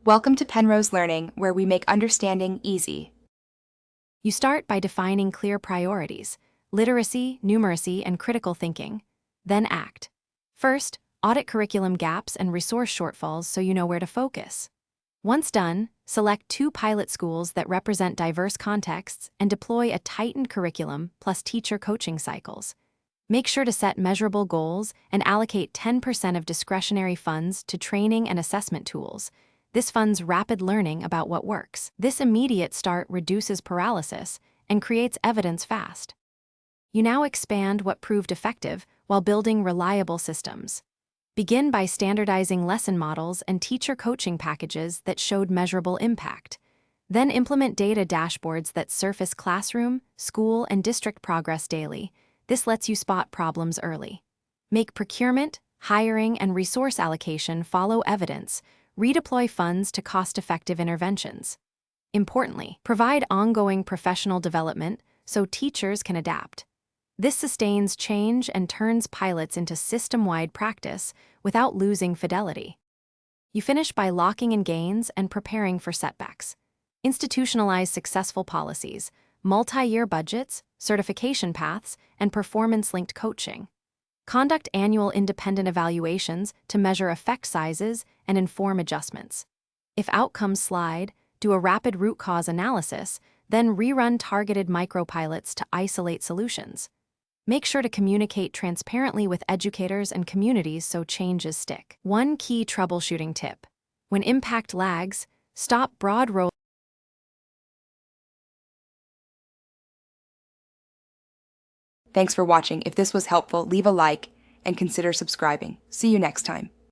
Welcome to Penrose Learning, where we make understanding easy. You start by defining clear priorities: literacy, numeracy, and critical thinking. Then act. First, audit curriculum gaps and resource shortfalls so you know where to focus. Once done, select 2 pilot schools that represent diverse contexts and deploy a tightened curriculum plus teacher coaching cycles. Make sure to set measurable goals and allocate 10% of discretionary funds to training and assessment tools. This funds rapid learning about what works. This immediate start reduces paralysis and creates evidence fast. You now expand what proved effective while building reliable systems. Begin by standardizing lesson models and teacher coaching packages that showed measurable impact. Then implement data dashboards that surface classroom, school, and district progress daily. This lets you spot problems early. Make procurement, hiring, and resource allocation follow evidence. Redeploy funds to cost-effective interventions. Importantly, provide ongoing professional development so teachers can adapt. This sustains change and turns pilots into system-wide practice without losing fidelity. You finish by locking in gains and preparing for setbacks. Institutionalize successful policies, multi-year budgets, certification paths, and performance-linked coaching. Conduct annual independent evaluations to measure effect sizes and inform adjustments. If outcomes slide, do a rapid root cause analysis, then rerun targeted micropilots to isolate solutions. Make sure to communicate transparently with educators and communities so changes stick. One key troubleshooting tip: when impact lags, stop broad roll. Thanks for watching. If this was helpful, leave a like and consider subscribing. See you next time.